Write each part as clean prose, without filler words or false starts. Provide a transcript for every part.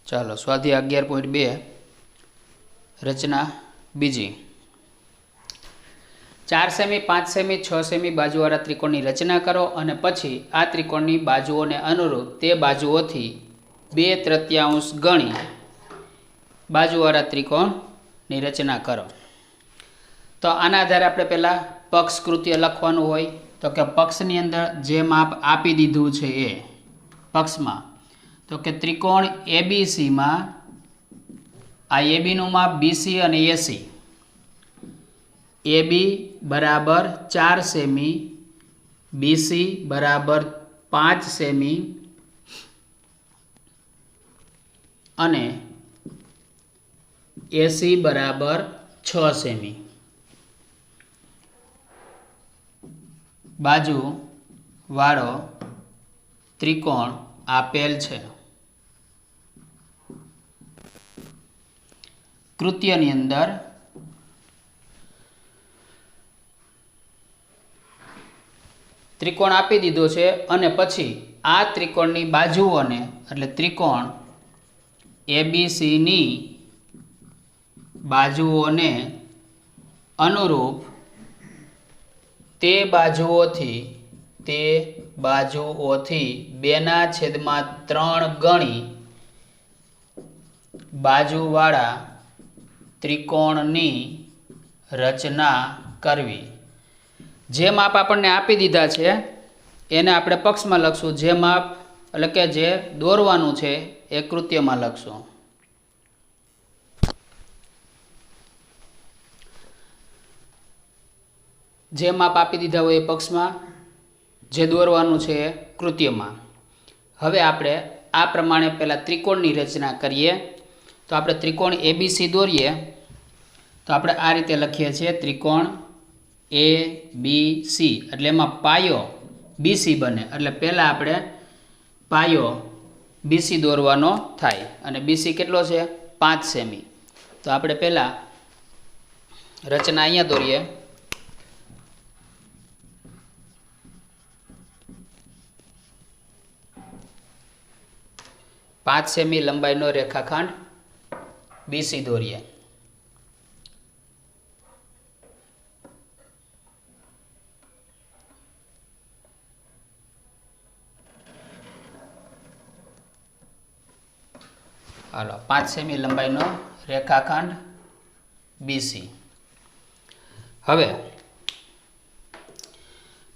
ચાલો સ્વાધ્યાય 11.2 રચના બીજી 4 સેમી 5 સેમી 6 સેમી બાજુવાળા ત્રિકોણની રચના કરો અને પછી આ ત્રિકોણની બાજુઓને અનુરૂપ તે બાજુઓથી 2/3 ગણી બાજુવાળા ત્રિકોણની રચના કરો। તો આના આધારે આપણે પહેલાં પક્ષ કૃત્ય લખવાનું હોય તો કે પક્ષની અંદર જે માપ આપી દીધું છે એ પક્ષમાં તો કે ત્રિકોણ એબીસી માં આ એબી નું માપ બીસી અને એસી એબી બરાબર 4 સેમી બીસી બરાબર 5 સેમી અને એસી બરાબર 6 સેમી બાજુ વાળો ત્રિકોણ આપેલ છે। કૃત્યની અંદર ત્રિકોણ આપી દીધો છે અને પછી આ ત્રિકોણની બાજુઓને એટલે ત્રિકોણ એબીસી ની બાજુઓને અનુરૂપ તે બાજુઓથી 2/3 ગણી બાજુવાળા ત્રિકોણની રચના કરવી। જે માપ આપણને આપી દીધા છે એને આપણે પક્ષમાં લખશું, જે માપ એટલે કે જે દોરવાનું છે એ કૃત્યમાં લખશું। જે માપ આપી દીધા હોય એ પક્ષમાં, જે દોરવાનું છે એ કૃત્યમાં। હવે આપણે આ પ્રમાણે પહેલાં ત્રિકોણની રચના કરીએ। તો આપણે ત્રિકોણ એબીસી દોરીએ તો આપણે આ રીતે લખીએ છીએ ત્રિકોણ એ બી સી એટલે એમાં પાયો બીસી બને એટલે પહેલાં આપણે પાયો બીસી દોરવાનો થાય અને બીસી કેટલો છે 5 સેમી। તો આપણે પહેલાં રચના અહીંયા દોરીએ। પાંચ સેમી લંબાઈનો રેખાખંડ બીસી દોરીએ। હાલો 5 સેમી લંબાઈનો રેખાખંડ બીસી। હવે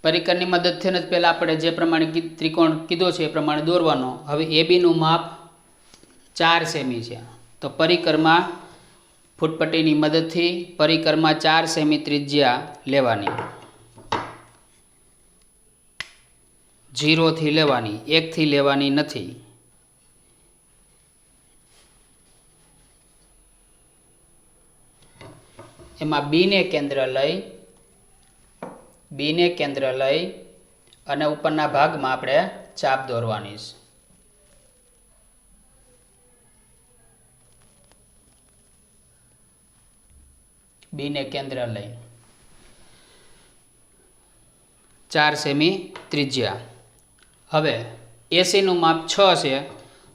પરિકરની મદદથી જ પહેલાં આપણે જે પ્રમાણે ત્રિકોણ કીધો છે એ પ્રમાણે દોરવાનો। હવે એબીનું માપ 4 સેમી છે તો પરિકરમાં ફૂટપટ્ટીની મદદથી પરિકરમાં 4 સેમી ત્રિજ્યા લેવાની, 0 થી લેવાની, 1 થી લેવાની નથી। એમાં બીને કેન્દ્ર લઈ અને ઉપરના ભાગમાં આપણે ચાપ દોરવાની છે। બીને કેન્દ્ર લઈ 4 સેમી ત્રિજ્યા। હવે એસીનું માપ 6 છે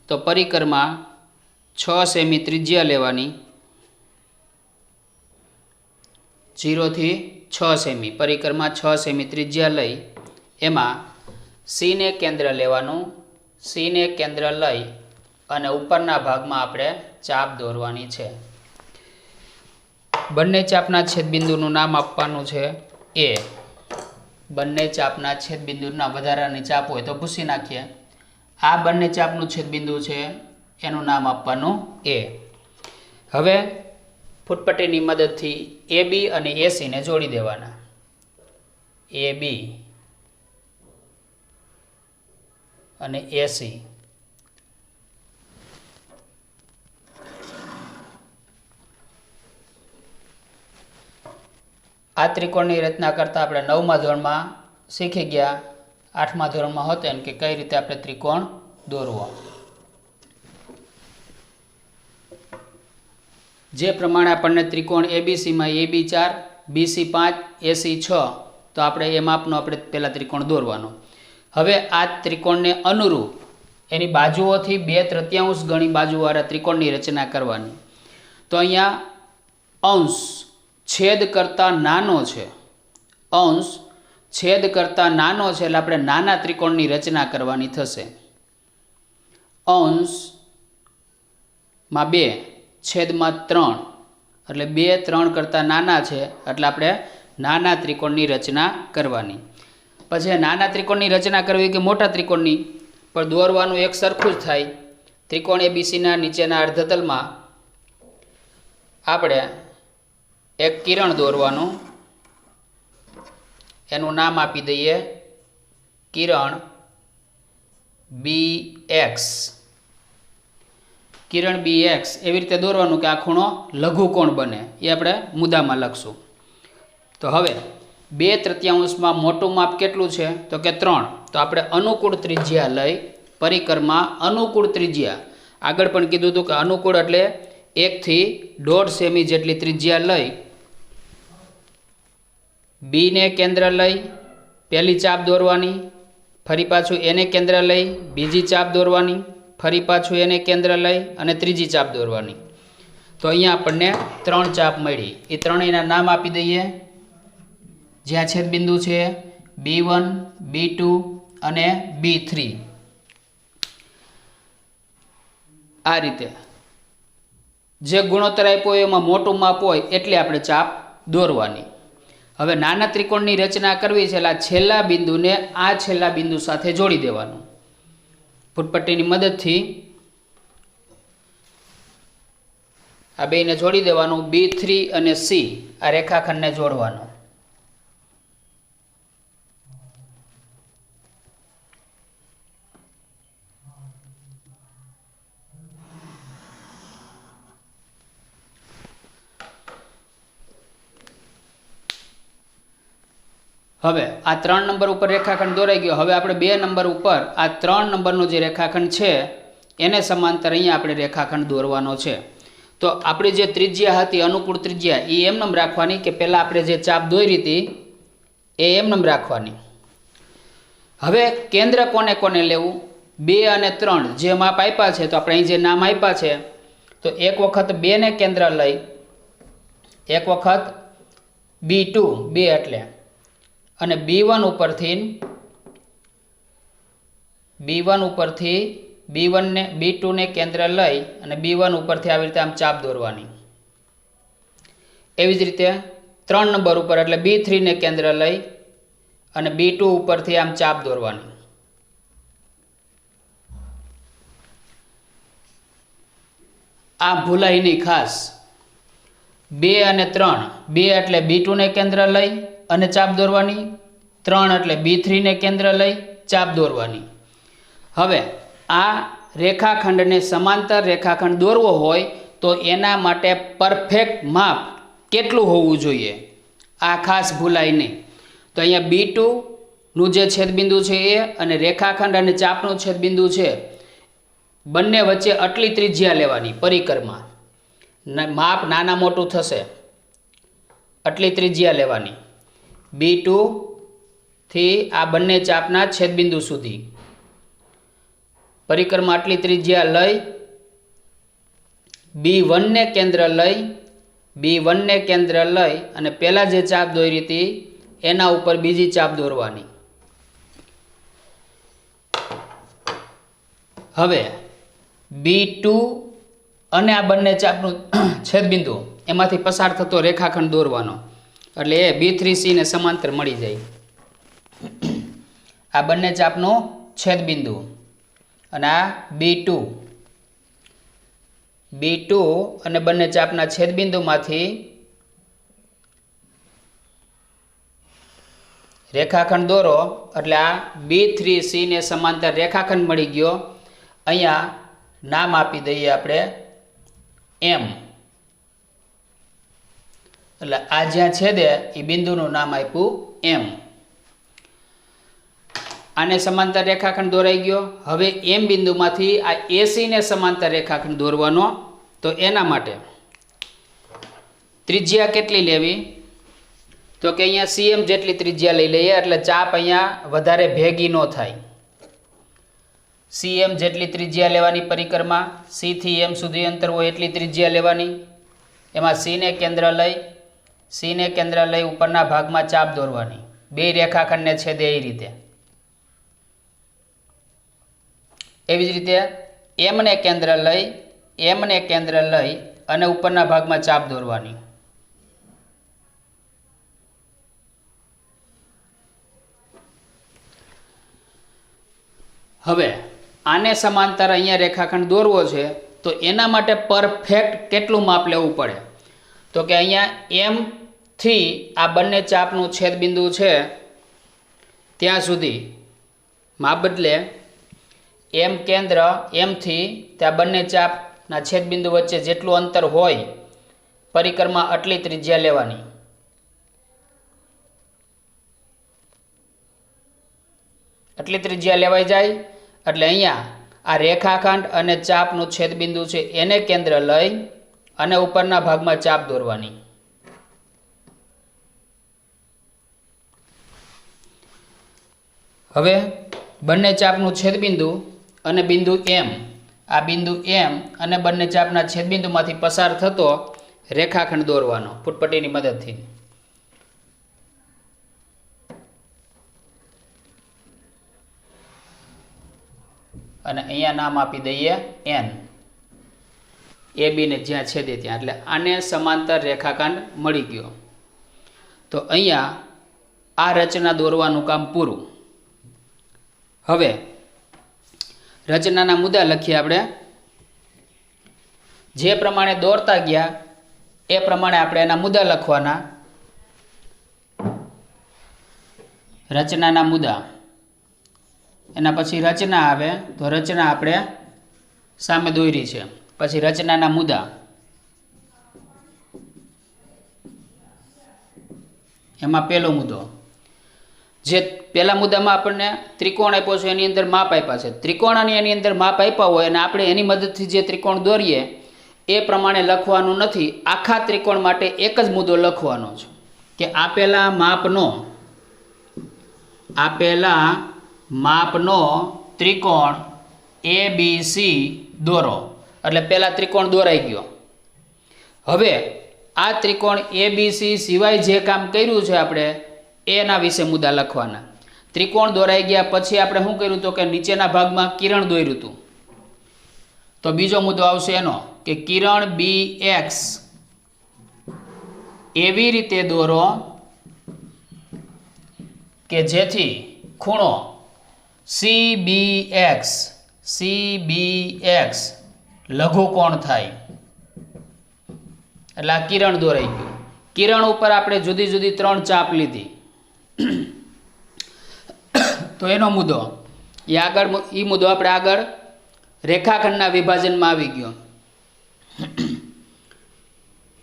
તો પરિકરમાં 6 સેમી ત્રિજ્યા લેવાની, 0 થી 6 સેમી પરિકરમાં 6 સેમી ત્રિજ્યા લઈ એમાં સીને કેન્દ્ર લેવાનું, સીને કેન્દ્ર લઈ અને ઉપરના ભાગમાં આપણે ચાપ દોરવાની છે। બંને ચાપના છેદબિંદુનું નામ આપવાનું છે એ। બંને ચાપના છેદબિંદુના વધારાની ચાપ હોય તો ભૂસી નાખીએ। આ બંને ચાપનું છેદબિંદુ છે એનું નામ આપવાનું એ। હવે ફૂટપટ્ટીની મદદથી એબી અને એસીને જોડી દેવાના। એબી અને એસી આ ત્રિકોણની રચના કરતાં આપણે 9મા ધોરણમાં શીખી ગયા, 8મા ધોરણમાં હોતે કે કઈ રીતે આપણે ત્રિકોણ દોરવો। જે પ્રમાણે આપણને ત્રિકોણ એબીસીમાં એબી 4 બીસી 5 એસી 6 તો આપણે એ માપનો આપણે પહેલાં ત્રિકોણ દોરવાનો। હવે આ ત્રિકોણને અનુરૂપ એની બાજુઓથી 2/3 ગણી બાજુવાળા ત્રિકોણની રચના કરવાની. તો અહીંયા અંશ છેદ કરતાં નાનો છે, અંશ છેદ કરતાં નાનો છે એટલે આપણે નાના ત્રિકોણની રચના કરવાની થશે. અંશમાં 2 છેદમાં 3 એટલે 2 3 કરતાં નાના છે એટલે આપણે નાના ત્રિકોણની રચના કરવાની. પછી નાના ત્રિકોણની રચના કરવી કે મોટા ત્રિકોણની, પણ દોરવાનું એક સરખું જ થાય. ત્રિકોણ એબીસીના નીચેના અર્ધતલમાં આપણે એક કિરણ દોરવાનું, એનું નામ આપી દઈએ કિરણ BX. કિરણ BX એવી રીતે દોરવાનું કે આ ખૂણો લઘુકોણ બને, એ આપણે મુદ્દામાં લખશું. તો હવે 2/3 મોટું માપ કેટલું છે તો કે 3. તો આપણે અનુકૂળ ત્રિજ્યા લઈ પરિકરમાં અનુકૂળ ત્રિજ્યા, આગળ પણ કીધું હતું કે અનુકૂળ એટલે 1 થી 1.5 સેમી જેટલી ત્રિજ્યા લઈ બી ને કેન્દ્ર લઈ પહેલી ચાપ દોરવાની, ફરી પાછું એને કેન્દ્ર લઈ બીજી ચાપ દોરવાની, ફરી પાછું એને કેન્દ્ર લઈ અને ત્રીજી ચાપ દોરવાની. તો અહીંયા આપણને 3 ચાપ મળી. એ ત્રણેયના નામ આપી દઈએ. જ્યાં છેદબિંદુ છે B1, B2 અને B3. આ રીતે જે ગુણોત્તર આપ્યો હોય એમાં મોટું માપ હોય એટલે આપણે ચાપ દોરવાની. હવે નાના ત્રિકોણની રચના કરવી છે એટલે આ છેલ્લા બિંદુને આ છેલ્લા બિંદુ સાથે જોડી દેવાનું. ફૂટપટ્ટીની મદદથી આ બેને જોડી દેવાનું. B3 અને C આ રેખાખંડને જોડવાનું. હવે આ 3 નંબર ઉપર રેખાખંડ દોરાઈ ગયો. હવે આપણે 2 નંબર ઉપર આ 3 નંબરનો જે રેખાખંડ છે એને સમાંતર અહીંયા આપણે રેખાખંડ દોરવાનો છે. તો આપણી જે ત્રિજ્યા હતી અનુકૂળ ત્રિજ્યા એ એમનેમ રાખવાની કે પહેલાં આપણે જે ચાપ દોરી હતી એ એમનેમ રાખવાની. હવે કેન્દ્ર કોને કોને લેવું? 2 અને 3 જે માપ આપ્યા છે, તો આપણે અહીં જે નામ આપ્યા છે, તો એક વખત 2 ને કેન્દ્ર લઈ એક વખત B2 2 એટલે અને B1 ઉપરથી B1 ને B2 ને કેન્દ્ર લઈ અને B1 ઉપરથી આવી રીતે આમ ચાપ દોરવાની. એવી જ રીતે 3 નંબર ઉપર એટલે B3 ને કેન્દ્ર લઈ અને B2 ઉપરથી આમ ચાપ દોરવાની. આ ભૂલાય નહીં ખાસ. 2 અને 3, 2 એટલે B2 ને કેન્દ્ર લઈ અને ચાપ દોરવાની, 3 એટલે B3 ને કેન્દ્ર લઈ ચાપ દોરવાની. હવે આ રેખાખંડને સમાંતર રેખાખંડ દોરવો હોય તો એના માટે પરફેક્ટ માપ કેટલું હોવું જોઈએ આ ખાસ ભૂલાય નહીં. તો અહીંયા B2 નું જે છેદબિંદુ છે એ અને રેખાખંડ અને ચાપનું છેદબિંદુ છે બંને વચ્ચે આટલી ત્રિજ્યા લેવાની. પરિકરમાં માપ નાના મોટું થશે, આટલી ત્રિજ્યા લેવાની. B2 થી આ બંને ચાપના છેદબિંદુ સુધી પરિકરમાં આટલી ત્રિજ્યા લઈ B1 ને કેન્દ્ર લઈ અને પહેલાં જે ચાપ દોરી હતી એના ઉપર બીજી ચાપ દોરવાની. હવે B2 અને આ બંને ચાપનું છેદબિંદુ એમાંથી પસાર થતો રેખાખંડ દોરવાનો એટલે એ B3C ને સમાંતર મળી જાય. આ બંને ચાપનું છેદબિંદુ અને આ B2 અને બંને ચાપના છેદબિંદુમાંથી રેખાખંડ દોરો એટલે આ B3C ને સમાંતર રેખાખંડ મળી ગયો. અહીંયા નામ આપી દઈએ આપણે M. એટલે આ જ્યાં છેદે એ બિંદુનું નામ આપ્યું M. આને સમાંતર રેખાખંડ દોરાઈ ગયો. હવે M બિંદુમાંથી આ AC ને સમાંતર રેખાખંડ દોરવાનો. તો એના માટે ત્રિજ્યા કેટલી લેવી? તો કે અહીંયા CM જેટલી ત્રિજ્યા લઈ લઈએ એટલે ચાપ અહીંયા વધારે ભેગી ન થાય. CM જેટલી ત્રિજ્યા લેવાની પરિક્રમા, C થી M સુધી અંતર હોય એટલી ત્રિજ્યા લેવાની. એમાં C ને કેન્દ્ર લઈ ઉપરના ભાગમાં ચાપ દોરવાની, બે રેખાખંડને છેદે એ રીતે. એવી જ રીતે M ને કેન્દ્ર લઈ અને ઉપરના ભાગમાં ચાપ દોરવાની. હવે આને સમાંતર અહીંયા રેખાખંડ દોરવો છે તો એના માટે પરફેક્ટ કેટલું માપ લેવું પડે? તો કે અહીંયા M થી આ બંને ચાપનું છેદબિંદુ છે ત્યાં સુધી માપ બદલે M થી ત્યાં બંને ચાપના છેદબિંદુ વચ્ચે જેટલું અંતર હોય પરિક્રમા આટલી ત્રિજ્યા લેવાની. આટલી ત્રિજ્યા લેવાઈ જાય એટલે અહીંયા આ રેખાખંડ અને ચાપનું છેદબિંદુ છે એને કેન્દ્ર લઈ અને ઉપરના ભાગમાં ચાપ દોરવાની. હવે બંને ચાપનું છેદબિંદુ અને બિંદુ M, આ બિંદુ M અને બંને ચાપના છેદબિંદુમાંથી પસાર થતો રેખાખંડ દોરવાનો ફૂટપટ્ટીની મદદથી. અને અહીંયા નામ આપી દઈએ N, AB ને જ્યાં છેદે ત્યાં, એટલે આને સમાંતર રેખાખંડ મળી ગયો. તો અહીંયા આ રચના દોરવાનું કામ પૂરું. હવે રચનાના મુદ્દા લખીએ આપણે. જે પ્રમાણે દોરતા ગયા એ પ્રમાણે આપણે એના મુદ્દા લખવાના. રચનાના મુદ્દા, એના પછી રચના આવે તો રચના આપણે સામે દોરી છે. પછી રચનાના મુદ્દા, એમાં પહેલો મુદ્દો, જે પહેલા મુદ્દામાં આપણને ત્રિકોણ આપ્યો છે એની અંદર માપ આપ્યા છે. ત્રિકોણ અને એની અંદર માપ આપ્યા હોય અને આપણે એની મદદથી જે ત્રિકોણ દોરીએ એ પ્રમાણે લખવાનું નથી. આખા ત્રિકોણ માટે એક જ મુદ્દો લખવાનો છે કે આપેલા માપનો ત્રિકોણ ABC દોરો. એટલે પહેલા ત્રિકોણ દોરાઈ ગયો. હવે આ ત્રિકોણ ABC સિવાય જે કામ કર્યું છે આપણે એના વિશે મુદ્દા લખવાના. ત્રિકોણ દોરાઈ ગયા પછી આપણે શું કર્યું તો કે નીચેના ભાગમાં કિરણ દોર્યું હતું. તો બીજો મુદ્દો આવશે એનો કે કિરણ BX એવી રીતે દોરો કે જેથી ખૂણો CBX લઘુકોણ થાય. એટલે આ કિરણ દોરાઈ ગયું. કિરણ ઉપર આપણે જુદી જુદી 3 ચાપ લીધી. તો એનો મુદ્દો એ મુદ્દો આપણે આગળ રેખાખંડના વિભાજનમાં આવી ગયો.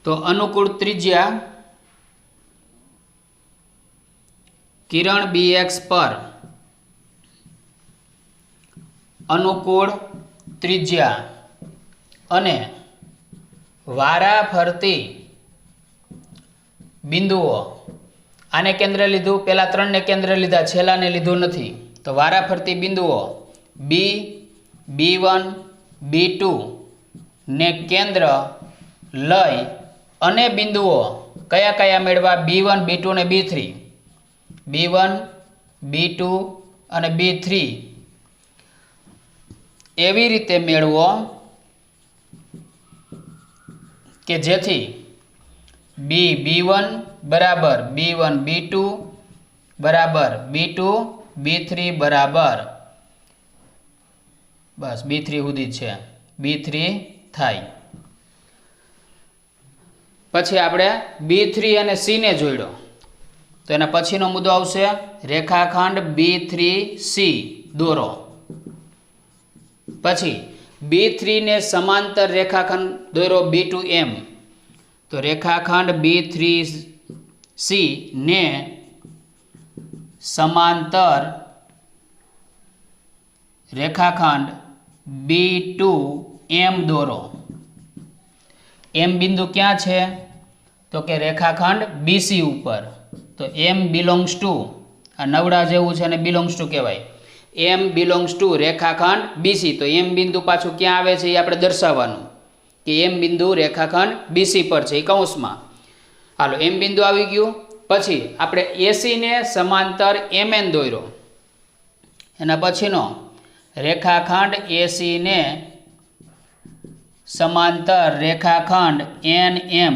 તો અનુકૂળ ત્રિજ્યા કિરણ BX પર અનુકૂળ ત્રિજ્યા અને વારાફરતી બિંદુઓ. આને કેન્દ્ર લીધું, પહેલા 3 ને કેન્દ્ર લીધા, છેલ્લાને લીધું નથી. તો વારાફરતી બિંદુઓ B, B1, B2 ને કેન્દ્ર લઈ અને બિંદુઓ કયા કયા મેળવા? B1, B2 ને B3. B1, B2 અને B3 એવી રીતે મેળવો કે જેથી B1 બરાબર B1 B2 બરાબર B2 B3 બરાબર બસ B3 સુધી છે B3 થાય. પછી આપણે B3 અને C ને જોડ્યો તો એના પછીનો મુદ્દો આવશે રેખાખંડ B3C દોરો. પછી B3 ને સમાંતર રેખાખંડ દોરો B2M. તો રેખાખંડ B3C ને સમાંતર રેખાખંડ B2M દોરો. M બિંદુ ક્યાં છે? તો કે રેખાખંડ BC ઉપર. તો M બિલોંગ્સ ટુ, આ નવડા જેવું છે અને બિલોંગ્સ ટુ કહેવાય. એમ બિલોંગ્સ ટુ રેખાખંડ બીસી। તો એમ બિંદુ પાછું ક્યાં આવે છે એ આપણે દર્શાવવાનું કે એમ બિંદુ રેખાખંડ બીસી પર છે, એ કૌંસમાં। હાલો, એમ બિંદુ આવી ગયું। પછી આપણે એસી ને સમાંતર એમએન દોર્યો, એના પછીનો રેખાખંડ એસી ને સમાંતર રેખાખંડ એન એમ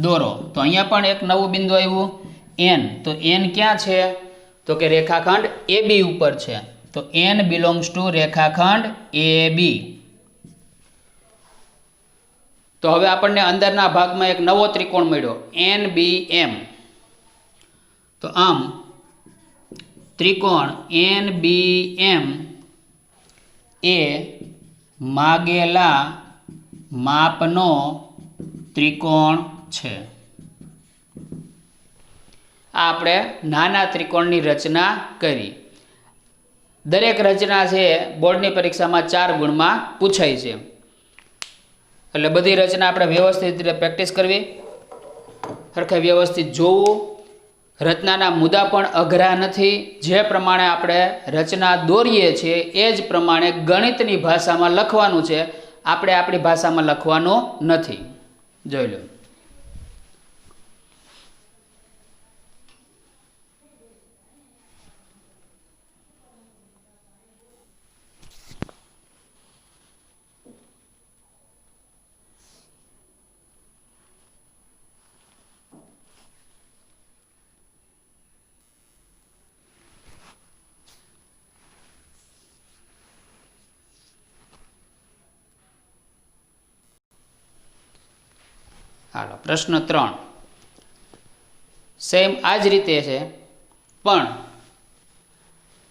દોરો। તો અહીંયા પણ એક નવું બિંદુ આવ્યું એન। તો એન ક્યાં છે? તો કે રેખાખંડ એ બી ઉપર છે। તો એન બિલોંગ્સ ટુ રેખાખંડ એ બી। તો હવે આપણને અંદરના ભાગમાં એક નવો ત્રિકોણ મળ્યો એન બી એમ। તો આમ ત્રિકોણ એન બી એમ એ માગેલા માપનો ત્રિકોણ છે। આ આપણે નાના ત્રિકોણની રચના કરી। દરેક રચના છે બોર્ડની પરીક્ષામાં 4 ગુણમાં પૂછાય છે, એટલે બધી રચના આપણે વ્યવસ્થિત રીતે પ્રેક્ટિસ કરવી, સરખે વ્યવસ્થિત જોવું। રચનાના મુદ્દા પણ અઘરા નથી। જે પ્રમાણે આપણે રચના દોરીએ છીએ એ જ પ્રમાણે ગણિતની ભાષામાં લખવાનું છે, આપણે આપણી ભાષામાં લખવાનું નથી। જોઈ લો। હાલો, પ્રશ્ન 3 સેમ આ જ રીતે છે, પણ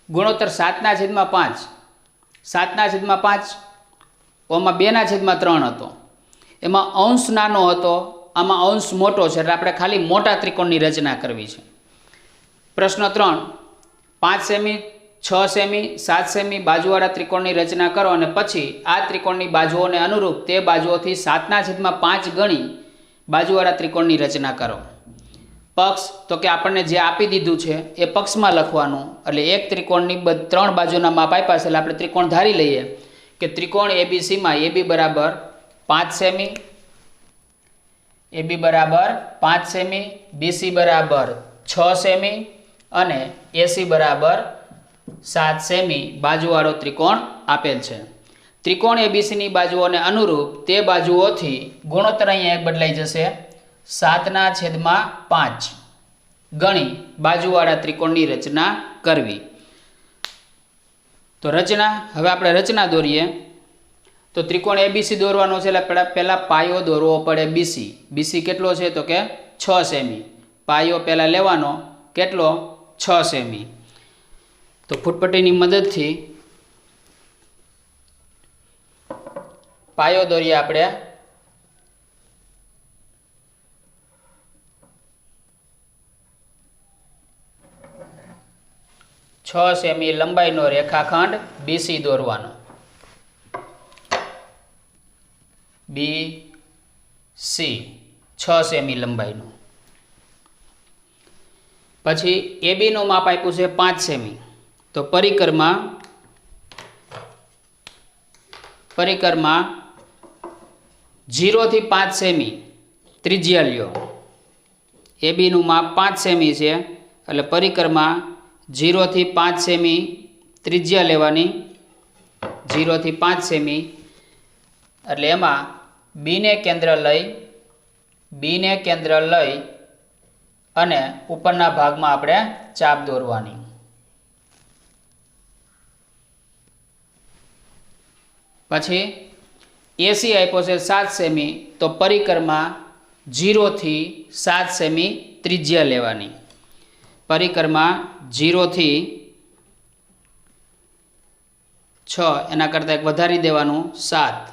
ગુણોત્તર 7/5, 7/5 ઓમાં 2/3 હતો, એમાં અંશ નાનો હતો, આમાં અંશ મોટો છે, એટલે આપણે ખાલી મોટા ત્રિકોણની રચના કરવી છે। પ્રશ્ન 3 5 સેમી, 6 સેમી, 7 સેમી બાજુવાળા ત્રિકોણની રચના કરો અને પછી આ ત્રિકોણની બાજુઓને અનુરૂપ તે બાજુઓથી 7/5 ગણી બાજુવાળા ત્રિકોણની રચના કરો। પક્ષ તો કે આપણને જે આપી દીધું છે એ પક્ષમાં લખવાનું, એટલે એક ત્રિકોણની 3 બાજુના માપ આપ્યા છે, એટલે આપણે ત્રિકોણ ધારી લઈએ કે ત્રિકોણ એબીસીમાં એબી બરાબર 5 સેમી, એબી બરાબર 5 સેમી, બીસી બરાબર 6 સેમી અને એસી બરાબર 7 સેમી બાજુવાળો ત્રિકોણ આપેલ છે। ત્રિકોણ એબીસીની બાજુઓને અનુરૂપ તે બાજુઓથી ગુણોત્તર અહીંયા એક બદલાઈ જશે 7/5 ગણી બાજુવાળા ત્રિકોણની રચના કરવી। તો રચના, હવે આપણે રચના દોરીએ। તો ત્રિકોણ એબીસી દોરવાનો છે, એટલે પહેલાં પાયો દોરવો પડે બીસી। બીસી કેટલો છે? તો કે 6 સેમી। પાયો પહેલાં લેવાનો કેટલો? 6 સેમી। તો ફૂટપટ્ટીની મદદથી પાયો દોરીએ આપણે। છ સેમી લંબાઈનો રેખાખંડ બીસી દોરવાનો। બી સી 6 સેમી લંબાઈનું। પછી એબીનું માપ આપ્યું છે 5 સેમી। તો પરિકરમાં 0 થી 5 સેમી ત્રિજ્યા લ્યો। એબીનું માપ 5 સેમી છે, એટલે પરિકરમાં 0 થી 5 સેમી ત્રિજ્યા લેવાની। 0 થી 5 સેમી, એટલે એમાં બીને કેન્દ્ર લઈ અને ઉપરના ભાગમાં આપણે ચાપ દોરવાની। પછી એસી આપ્યો છે 7 સેમી, તો પરિકરમાં 0 થી 7 સેમી ત્રિજ્યા લેવાની। પરિકરમાં 0 થી 6 એના કરતાં એક વધારી દેવાનું 7,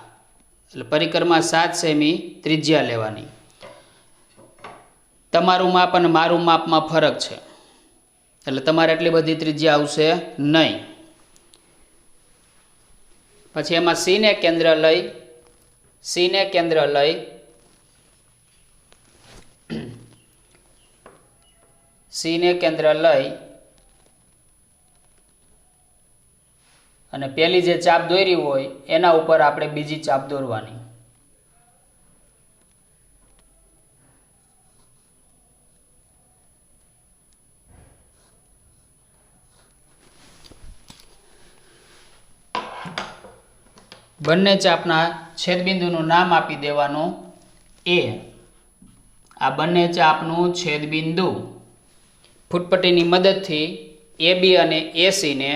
એટલે પરિકરમાં 7 સેમી ત્રિજ્યા લેવાની। તમારું માપ અને મારું માપમાં ફરક છે, એટલે તમારે એટલી બધી ત્રિજ્યા આવશે નહીં। પછી એમાં સીને કેન્દ્ર લઈ અને પહેલી જે ચાપ દોરી હોય એના ઉપર આપણે બીજી ચાપ દોરવાની. બંને ચાપના છેદબિંદુનું નામ આપી દેવાનું એ. આ બંને ચાપનું છેદબિંદુ ફૂટપટ્ટીની મદદથી AB અને AC ને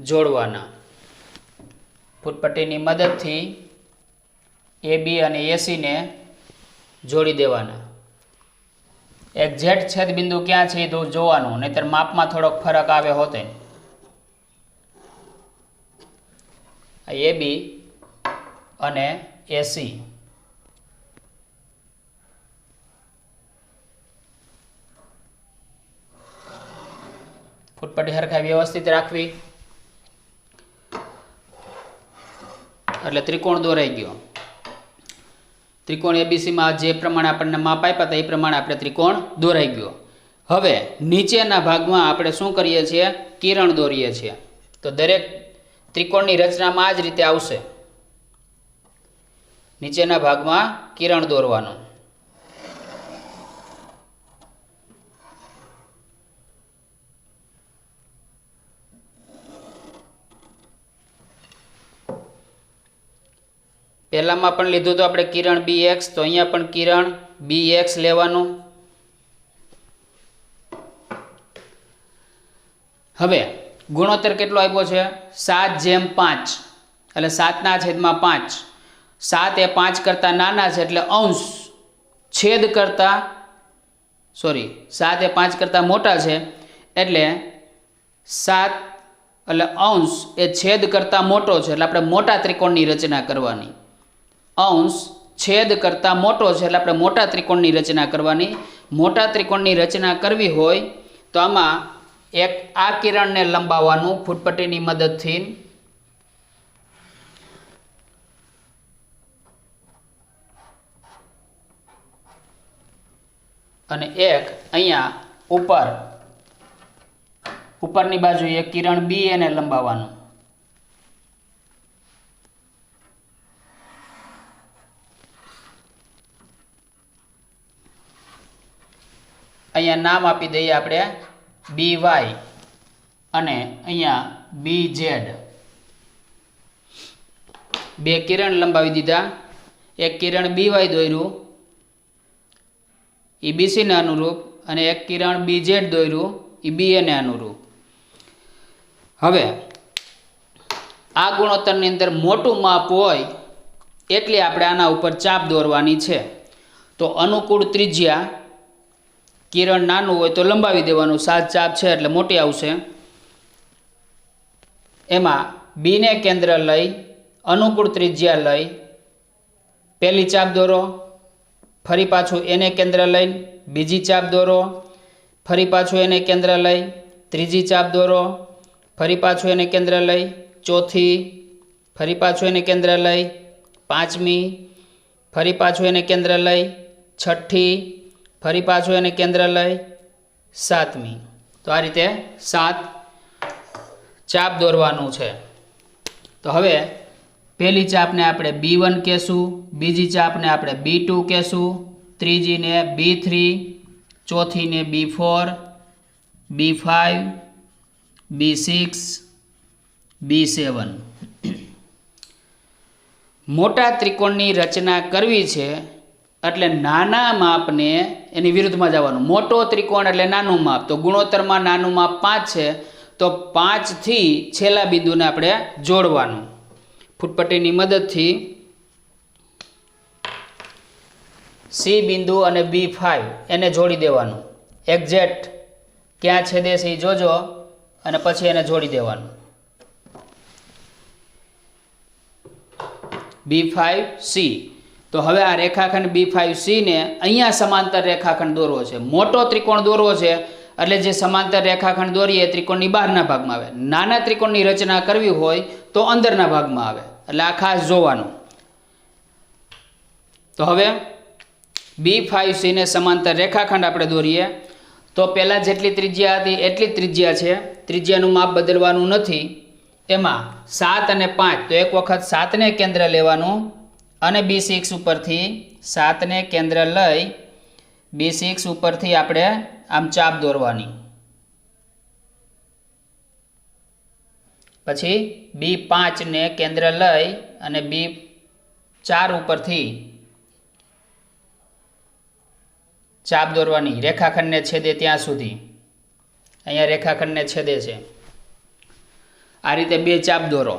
જોડવાના. ફૂટપટ્ટીની મદદથી AB અને AC ને જોડી દેવાના. એક્ઝેક્ટ છેદબિંદુ ક્યાં છે તો જોવાનું, નહીતર માપમાં થોડોક ફરક આવે હોતે. AB અને AC. ફૂટપટ્ટી હરખા વ્યવસ્થિત રાખવી એટલે ત્રિકોણ દોરાઈ ગયો. ત્રિકોણ ABC માં જે પ્રમાણે આપણને માપ આપ્યા હતા એ પ્રમાણે આપણે ત્રિકોણ દોરાઈ ગયો. હવે નીચેના ભાગમાં આપણે શું કરીએ છીએ? કિરણ દોરીએ છીએ. તો દરેક ત્રિકોણની રચનામાં આ જ રીતે આવશે. નીચેના ભાગમાં કિરણ દોરવાનું. પહેલામાં પણ લીધું તો આપણે કિરણ BX, તો અહીંયા પણ કિરણ BX લેવાનું. હવે ગુણોત્તર કેટલો આપ્યો છે? 7:5 એટલે 7/5. 7 એ 5 કરતાં નાના છે એટલે અંશ છેદ કરતાં 7 એ 5 કરતાં મોટા છે એટલે 7 એટલે અંશ એ છેદ કરતાં મોટો છે એટલે આપણે મોટા ત્રિકોણની રચના કરવાની. અંશ છેદ કરતાં મોટો છે એટલે આપણે મોટા ત્રિકોણની રચના કરવાની. મોટા ત્રિકોણની રચના કરવી હોય તો આમાં એક આ કિરણને લંબાવવાનું ફૂટપટ્ટીની મદદથી, અને એક અહીંયા ઉપરની બાજુ એક કિરણ B એને લંબાવવાનું. અહીંયા નામ આપી દઈએ આપણે BY અને અહીંયા BZ. બે કિરણ લંબાવી દીધા. એક કિરણ BY દોર્યું એ BC ને અનુરૂપ, અને એક કિરણ BZ દોર્યું એ BA ને અનુરૂપ. હવે આ ગુણોત્તરની અંદર મોટું માપ હોય એટલે આપણે આના ઉપર ચાપ દોરવાની છે. તો અનુકૂળ ત્રિજ્યા, કિરણ નાનું હોય તો લંબાવી દેવાનું. 7 ચાપ છે એટલે મોટી આવશે. એમાં B ને કેન્દ્ર લઈ અનુકૂળ ત્રિજ્યા લઈ પહેલી ચાપ દોરો, ફરી પાછું એને કેન્દ્ર લઈને બીજી ચાપ દોરો, ફરી પાછું એને કેન્દ્ર લઈ ત્રીજી ચાપ દોરો, ફરી પાછું એને કેન્દ્ર લઈ ચોથી, ફરી પાછું એને કેન્દ્ર લઈ પાંચમી, ફરી પાછું એને કેન્દ્ર લઈ છઠ્ઠી, ફરી પાછું એને કેન્દ્ર લઈ સાતમી. તો આ રીતે 7 ચાપ દોરવાનું છે. તો હવે પહેલી ચાપને આપણે B1 કહેશું, બીજી ચાપને આપણે B2 કહેશું, ત્રીજીને B3, ચોથીને B4, B5, B6, B7. મોટા ત્રિકોણની રચના કરવી છે એટલે નાના માપને એની વિરુદ્ધમાં જવાનું. મોટો ત્રિકોણ એટલે નાનું માપ, તો ગુણોત્તરમાં નાનું માપ 5 છે તો 5 થી છેલ્લા બિંદુને આપણે જોડવાનું. ફૂટપટ્ટીની મદદથી C બિંદુ અને B5 એને જોડી દેવાનું. એક્ઝેક્ટ ક્યાં છેદે છે એ જોજો અને પછી એને જોડી દેવાનું. B5C. તો હવે આ રેખાખંડ B5C ને અહીંયા સમાંતર રેખાખંડ દોરવો છે. મોટો ત્રિકોણ દોરવો છે એટલે જે સમાંતર રેખાખંડ દોરીએ ત્રિકોણની બહારના ભાગમાં આવે. નાના ત્રિકોણની રચના કરવી હોય તો અંદરના ભાગમાં આવે. એટલે આ ખાસ જોવાનું. તો હવે B5C ને સમાંતર રેખાખંડ આપણે દોરીએ તો પહેલાં જેટલી ત્રિજ્યા હતી એટલી જ ત્રિજ્યા છે. ત્રિજ્યાનું માપ બદલવાનું નથી એમાં 7 અને 5, તો એક વખત 7 ને કેન્દ્ર લેવાનું અને B6 ઉપરથી 7 ને કેન્દ્ર લઈ B6 ઉપરથી આપણે આમ ચાપ દોરવાની. પછી B5 ને કેન્દ્ર લઈ અને B4 ઉપરથી ચાપ દોરવાની રેખાખંડને છેદે ત્યાં સુધી. અહીંયા રેખાખંડને છેદે છે, આ રીતે 2 ચાપ દોરો.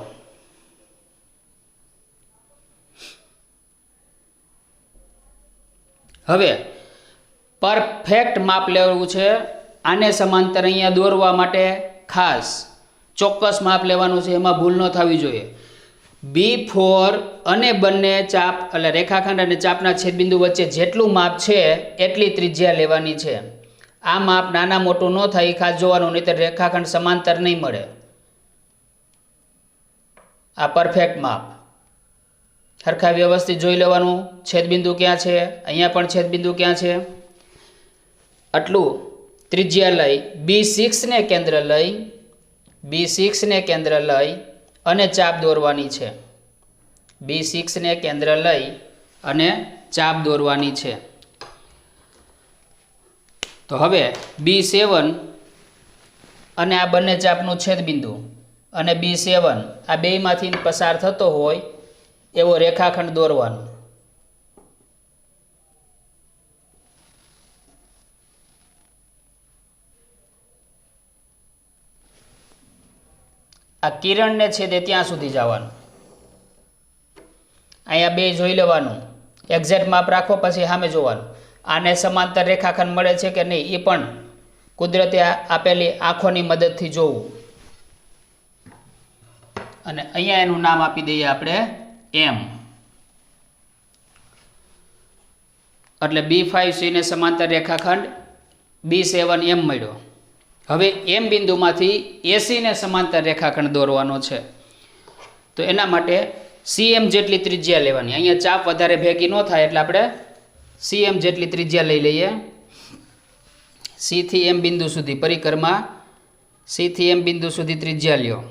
હવે પરફેક્ટ માપ લેવું છે. આને સમાંતર અહીંયા દોરવા માટે ખાસ ચોક્કસ માપ લેવાનું છે, એમાં ભૂલ ન થવી જોઈએ. B4 અને બંને ચાપ એટલે રેખાખંડ અને ચાપના છેદબિંદુ વચ્ચે જેટલું માપ છે એટલી ત્રિજ્યા લેવાની છે. આ માપ નાના મોટું ન થાય ખાસ જોવાનું, નહીં તો રેખાખંડ સમાંતર નહીં મળે. આ પરફેક્ટ માપ સરખા વ્યવસ્થિત જોઈ લેવાનું. છેદબિંદુ ક્યાં છે, અહીંયા પણ છેદબિંદુ ક્યાં છે, આટલું ત્રિજ્યા લઈ B6 ને કેન્દ્ર લઈ B6 ને કેન્દ્ર લઈ અને ચાપ દોરવાની છે. B6 ને કેન્દ્ર લઈ અને ચાપ દોરવાની છે. તો હવે B7 અને આ બંને ચાપનું છેદબિંદુ અને B7 આ બેયમાંથી પસાર થતો હોય એવો રેખાખંડ દોરવાનો. આ કિરણને છેદે ત્યાં સુધી જવાનું. અહીંયા 2 જોઈ લેવાનું, એક્ઝેક્ટ માપ રાખો, પછી સામે જોવાનું. આને સમાંતર રેખાખંડ મળે છે કે નહીં એ પણ કુદરતે આપેલી આંખોની મદદથી જોવું. અને અહીંયા એનું નામ આપી દઈએ આપણે M. એટલે B5C ને સમાંતર રેખાખંડ B7M મળ્યો. હવે M બિંદુમાંથી AC ને સમાંતર રેખાખંડ દોરવાનો છે. તો એના માટે CM જેટલી ત્રિજ્યા લેવાની. અહીંયા ચાપ વધારે ભેગી ન થાય એટલે આપણે CM જેટલી ત્રિજ્યા લઈ લઈએ. C થી M બિંદુ સુધી પરિક્રમા, C થી M બિંદુ સુધી ત્રિજ્યા લ્યો.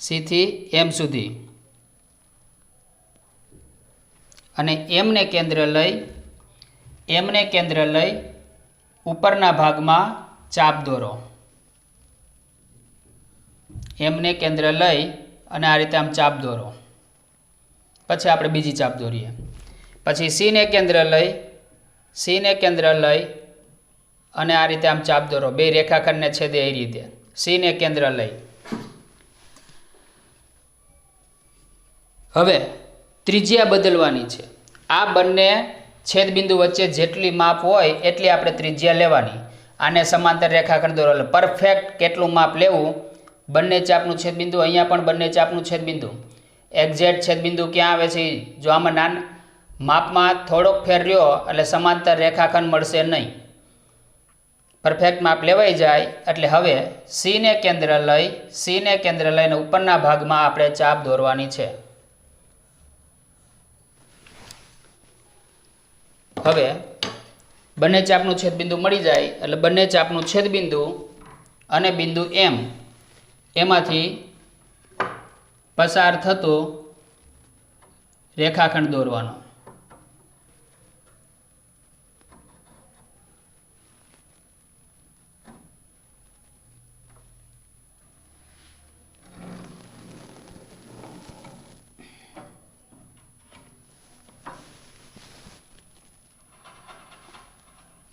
C થી M સુધી અને M ને કેન્દ્ર લઈ ઉપરના ભાગમાં ચાપ દોરો. M ને કેન્દ્ર લઈ અને આ રીતે આમ ચાપ દોરો. પછી આપણે બીજી ચાપ દોરીએ. પછી C ને કેન્દ્ર લઈ અને આ રીતે આમ ચાપ દોરો. 2 રેખાખંડને છેદે એ રીતે C ને કેન્દ્ર લઈ. હવે ત્રિજ્યા બદલવાની છે. આ બંને છેદબિંદુ વચ્ચે જેટલી માપ હોય એટલી આપણે ત્રિજ્યા લેવાની. આને સમાંતર રેખાખંડ દોરો. એટલે પરફેક્ટ કેટલું માપ લેવું, બંને ચાપનું છેદબિંદુ, અહીંયા પણ બંને ચાપનું છેદબિંદુ, એક્ઝેક્ટ છેદબિંદુ ક્યાં આવે છે. જો આમાં માપમાં થોડોક ફેર રહ્યો એટલે સમાંતર રેખાખંડ મળશે નહીં. પરફેક્ટ માપ લેવાઈ જાય એટલે હવે C ને કેન્દ્ર લઈને ઉપરના ભાગમાં આપણે ચાપ દોરવાની છે. હવે બંને ચાપનું છેદબિંદુ મળી જાય એટલે બંને ચાપનું છેદબિંદુ અને બિંદુ M એમાંથી પસાર થતો રેખાખંડ દોરવાનો.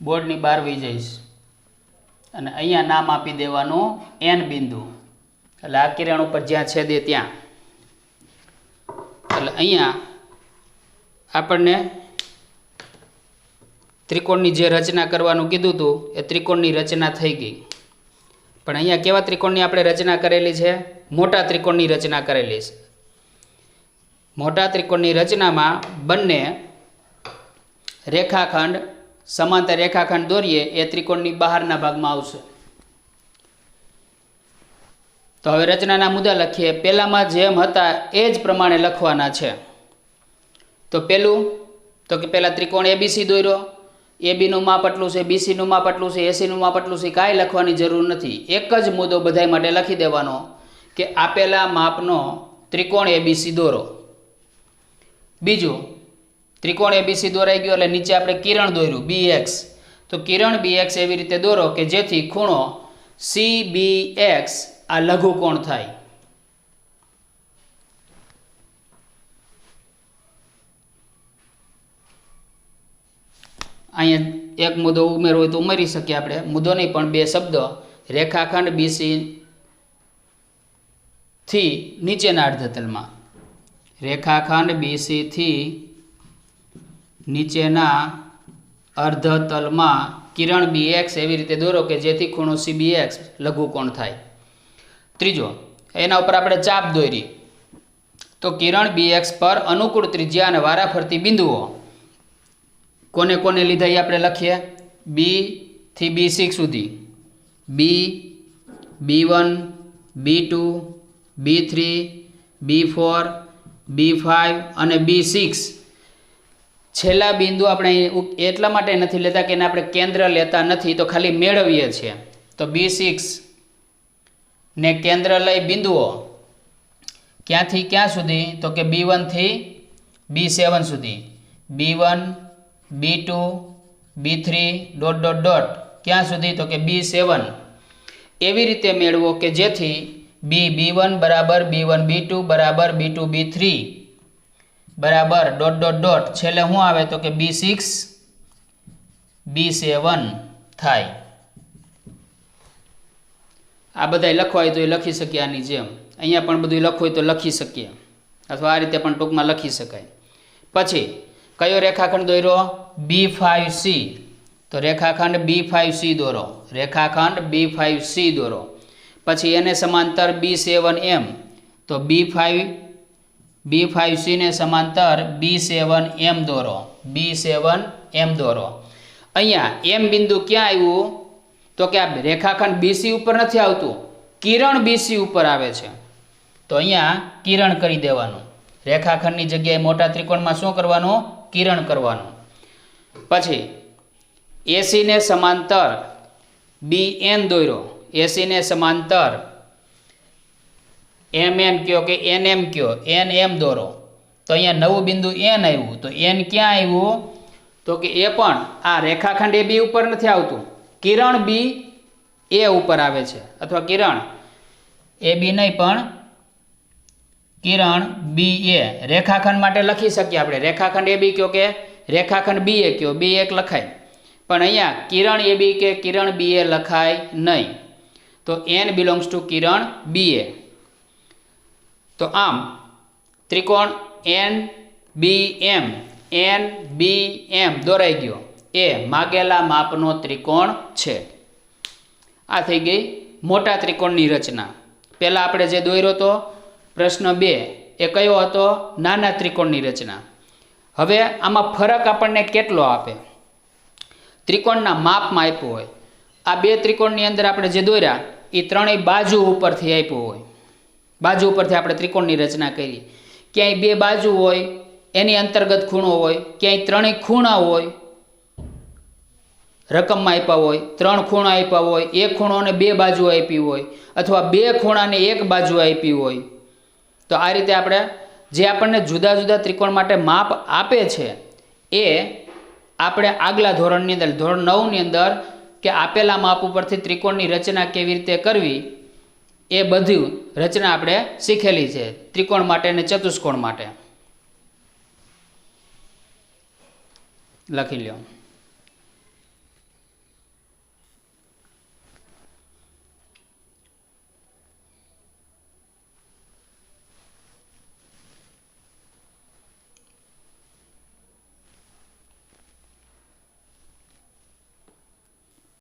બોર્ડની બહાર વહી જઈશ અને અહીંયા નામ આપી દેવાનું N બિંદુ. એટલે આ કિરણ ઉપર જ્યાં છેદે ત્યાં. એટલે અહીંયા આપણને ત્રિકોણની જે રચના કરવાનું કીધું હતું એ ત્રિકોણની રચના થઈ ગઈ. પણ અહીંયા કેવા ત્રિકોણની આપણે રચના કરેલી છે? મોટા ત્રિકોણની રચના કરેલી છે. મોટા ત્રિકોણની રચનામાં બંને રેખાખંડ સમાંતર રેખાખંડ દોરીએ એ ત્રિકોણની બહારના ભાગમાં આવશે. તો હવે રચનાના મુદ્દા લખીએ. પહેલામાં જેમ હતા એ જ પ્રમાણે લખવાના છે. તો પહેલું તો કે પહેલાં ત્રિકોણ ABC દોર્યો. એ બીનું માપ આટલું છે, બીસીનું માપ આટલું છે, એસીનું માપ આટલું છે, કાંઈ લખવાની જરૂર નથી. એક જ મુદ્દો બધાય માટે લખી દેવાનો કે આપેલા માપનો ત્રિકોણ એબીસી દોરો. બીજું, ત્રિકોણ એબીસી દોરાઈ ગયો એટલે નીચે આપણે કિરણ દોર્યું BX. તો કિરણ BX એવી રીતે દોરો કે જેથી ખૂણો CBX આ લઘુકોણ થાય. અહીંયા એક મુદ્દો ઉમેરવો હોય તો ઉમેરી શકીએ આપણે, મુદ્દો નહીં પણ બે શબ્દ. રેખાખંડ BC થી નીચેના અર્ધતલમાં, રેખાખંડ BC થી નીચેના અર્ધતલમાં કિરણ BX એવી રીતે દોરો કે જેથી ખૂણો CBX લઘુકોણ થાય. ત્રીજો, એના ઉપર આપણે ચાપ દોરી. તો કિરણ BX પર અનુકૂળ ત્રિજ્યા અને વારાફરતી બિંદુઓ કોને કોને લીધા એ આપણે લખીએ. B થી B6 સુધી, B, B1, B2, B3, B4, B5 અને B6. છેલ્લા બિંદુ આપણે એટલા માટે નથી લેતા કે એને આપણે કેન્દ્ર લેતા નથી, તો ખાલી મેળવીએ છીએ. તો B6 ને કેન્દ્ર લઈ બિંદુઓ ક્યાંથી ક્યાં સુધી, તો કે B1 થી B7 સુધી, B1, B2, B3 ... ક્યાં સુધી, તો કે B7. એવી રીતે મેળવો કે જેથી B1 બરાબર B1 B2 બરાબર B2 B3 બરાબર ... છેલ્લે શું આવે, તો કે B6 B7 થાય. આ બધાય લખવા હોય તો એ લખી શકીએ આની જેમ. અહીંયા પણ બધું લખવું હોય તો લખી શકીએ, અથવા આ રીતે પણ ટૂંકમાં લખી શકાય. પછી કયો રેખાખંડ દોર્યો? B5C. તો રેખાખંડ B5C દોરો, રેખાખંડ B5C દોરો. પછી એને સમાંતર B7M. તો B5C ને સમાંતર B7M દોરો, B7M દોરો. અહીંયા M બિંદુ ક્યાં આવ્યું, તો કે આ રેખાખંડ BC ઉપર નથી આવતું, કિરણ BC ઉપર આવે છે. તો અહીંયા કિરણ કરી દેવાનું. રેખાખંડની જગ્યાએ મોટા ત્રિકોણમાં શું કરવાનું? કિરણ કરવાનું. પછી AC ને સમાંતર BN દોર્યો, AC ને સમાંતર MN કયો કે NM કયો, NM દોરો. તો અહીંયા નવું બિંદુ N આવ્યું. તો N ક્યાં આવ્યું, તો કે એ પણ આ રેખાખંડ AB ઉપર નથી આવતું, કિરણ BA ઉપર આવે છે. અથવા કિરણ AB નહીં પણ કિરણ BA. રેખાખંડ માટે લખી શકીએ આપણે, રેખાખંડ AB કયો કે રેખાખંડ BA કયો, બે એક લખાય. પણ અહીંયા કિરણ AB કે કિરણ BA લખાય નહીં. તો N belongs to Kiran BA. તો આમ ત્રિકોણ NBM દોરાઈ ગયો. એ માગેલા માપનો ત્રિકોણ છે. આ થઈ ગઈ મોટા ત્રિકોણની રચના. પહેલાં આપણે જે દોર્યો હતો પ્રશ્ન 2 એ કયો હતો? નાના ત્રિકોણની રચના. હવે આમાં ફરક આપણને કેટલો આપે? ત્રિકોણના માપમાં આપ્યું હોય. આ બે ત્રિકોણની અંદર આપણે જે દોર્યા એ ત્રણેય બાજુ ઉપરથી આપ્યું હોય. બાજુ ઉપરથી આપણે ત્રિકોણની રચના કરી. ક્યાંય બે બાજુ હોય એની અંતર્ગત ખૂણો હોય, ક્યાંય ત્રણેય ખૂણા હોય, રકમમાં આપ્યા હોય, ત્રણ ખૂણા આપ્યા હોય, એક ખૂણો અને બે બાજુ આપી હોય, અથવા બે ખૂણાને એક બાજુ આપી હોય. તો આ રીતે આપણે જે આપણને જુદા જુદા ત્રિકોણ માટે માપ આપે છે એ આપણે આગલા ધોરણની અંદર, ધોરણ 9ની અંદર કે આપેલા માપ ઉપરથી ત્રિકોણની રચના કેવી રીતે કરવી એ બધી રચના આપણે શીખેલી છે ત્રિકોણ માટે અને ચતુષ્કોણ માટે. લખી લ્યો.